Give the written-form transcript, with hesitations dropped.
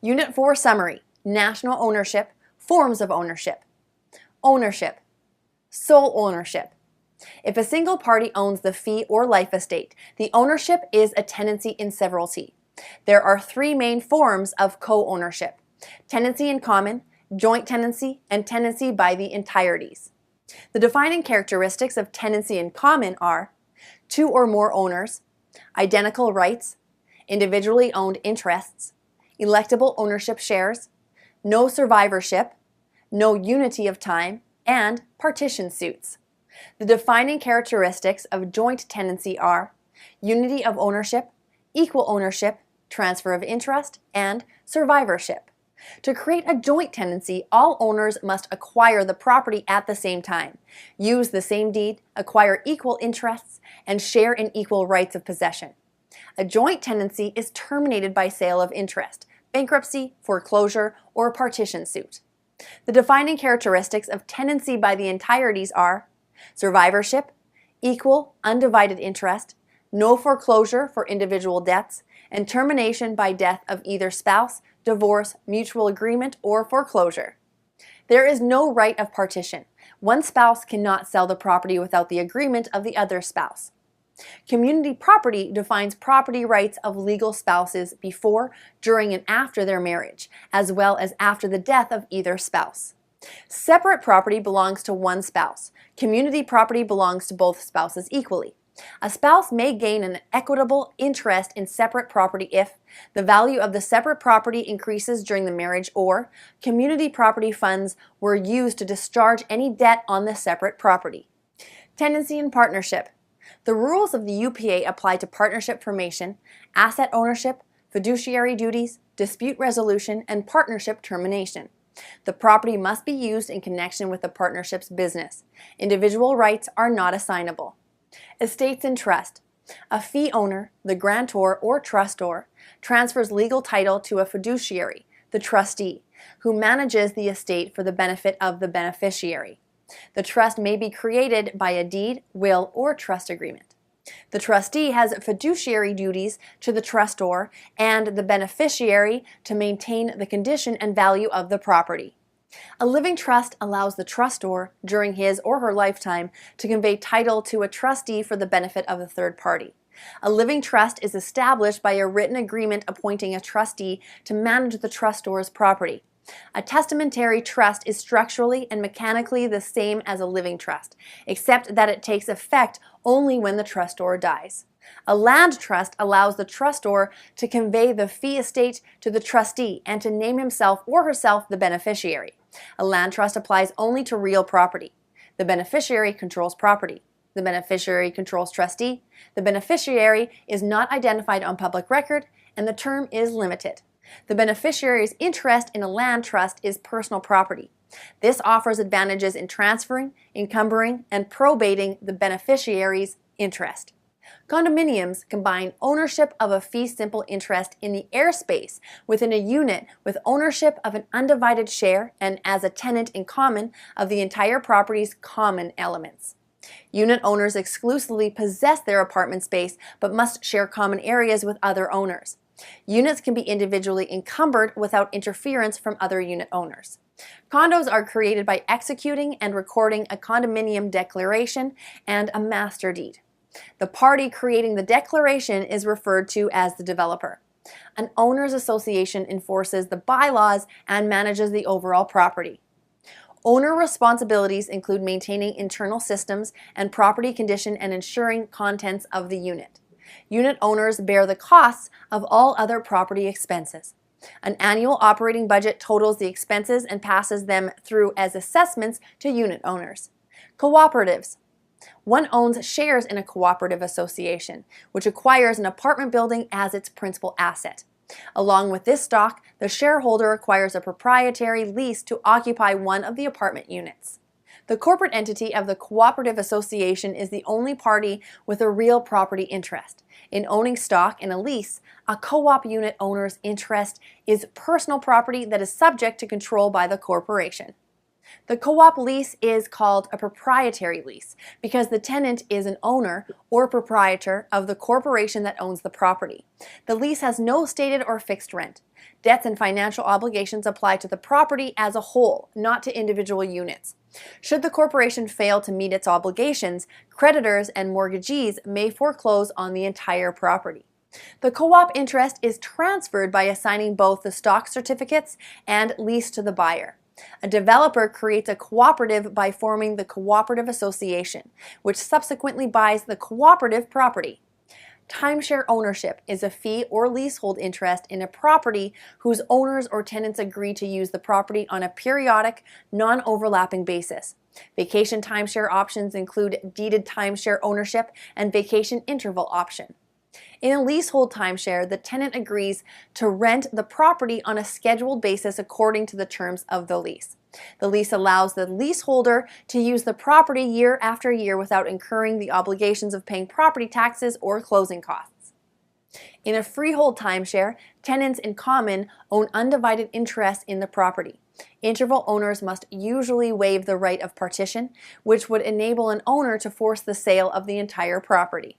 Unit 4 Summary: National Ownership, Forms of Ownership. Ownership. Sole ownership. If a single party owns the fee or life estate, the ownership is a tenancy in severalty. There are three main forms of co-ownership: tenancy in common, joint tenancy, and tenancy by the entireties. The defining characteristics of tenancy in common are two or more owners, identical rights, individually owned interests, electable ownership shares, no survivorship, no unity of time, and partition suits. The defining characteristics of joint tenancy are unity of ownership, equal ownership, transfer of interest, and survivorship. To create a joint tenancy, all owners must acquire the property at the same time, use the same deed, acquire equal interests, and share in equal rights of possession. A joint tenancy is terminated by sale of interest, bankruptcy, foreclosure, or partition suit. The defining characteristics of tenancy by the entireties are survivorship, equal, undivided interest, no foreclosure for individual debts, and termination by death of either spouse, divorce, mutual agreement, or foreclosure. There is no right of partition. One spouse cannot sell the property without the agreement of the other spouse. Community property defines property rights of legal spouses before, during, and after their marriage, as well as after the death of either spouse. Separate property belongs to one spouse. Community property belongs to both spouses equally. A spouse may gain an equitable interest in separate property if the value of the separate property increases during the marriage, or community property funds were used to discharge any debt on the separate property. Tenancy and partnership. The rules of the UPA apply to partnership formation, asset ownership, fiduciary duties, dispute resolution, and partnership termination. The property must be used in connection with the partnership's business. Individual rights are not assignable. Estates and trust. A fee owner, the grantor or trustor, transfers legal title to a fiduciary, the trustee, who manages the estate for the benefit of the beneficiary. The trust may be created by a deed, will, or trust agreement. The trustee has fiduciary duties to the trustor and the beneficiary to maintain the condition and value of the property. A living trust allows the trustor, during his or her lifetime, to convey title to a trustee for the benefit of the third party. A living trust is established by a written agreement appointing a trustee to manage the trustor's property. A testamentary trust is structurally and mechanically the same as a living trust, except that it takes effect only when the trustor dies. A land trust allows the trustor to convey the fee estate to the trustee and to name himself or herself the beneficiary. A land trust applies only to real property. The beneficiary controls property. The beneficiary controls trustee. The beneficiary is not identified on public record, and the term is limited. The beneficiary's interest in a land trust is personal property. This offers advantages in transferring, encumbering, and probating the beneficiary's interest. Condominiums combine ownership of a fee simple interest in the airspace within a unit with ownership of an undivided share and as a tenant in common of the entire property's common elements. Unit owners exclusively possess their apartment space but must share common areas with other owners. Units can be individually encumbered without interference from other unit owners. Condos are created by executing and recording a condominium declaration and a master deed. The party creating the declaration is referred to as the developer. An owners association enforces the bylaws and manages the overall property. Owner responsibilities include maintaining internal systems and property condition and ensuring contents of the unit. Unit owners bear the costs of all other property expenses. An annual operating budget totals the expenses and passes them through as assessments to unit owners. Cooperatives. One owns shares in a cooperative association, which acquires an apartment building as its principal asset. Along with this stock, the shareholder acquires a proprietary lease to occupy one of the apartment units. The corporate entity of the cooperative association is the only party with a real property interest. In owning stock in a lease, a co-op unit owner's interest is personal property that is subject to control by the corporation. The co-op lease is called a proprietary lease because the tenant is an owner or proprietor of the corporation that owns the property. The lease has no stated or fixed rent. Debts and financial obligations apply to the property as a whole, not to individual units. Should the corporation fail to meet its obligations, creditors and mortgagees may foreclose on the entire property. The co-op interest is transferred by assigning both the stock certificates and lease to the buyer. A developer creates a cooperative by forming the cooperative association, which subsequently buys the cooperative property. Timeshare ownership is a fee or leasehold interest in a property whose owners or tenants agree to use the property on a periodic, non-overlapping basis. Vacation timeshare options include deeded timeshare ownership and vacation interval option. In a leasehold timeshare, the tenant agrees to rent the property on a scheduled basis according to the terms of the lease. The lease allows the leaseholder to use the property year after year without incurring the obligations of paying property taxes or closing costs. In a freehold timeshare, tenants in common own undivided interest in the property. Interval owners must usually waive the right of partition, which would enable an owner to force the sale of the entire property.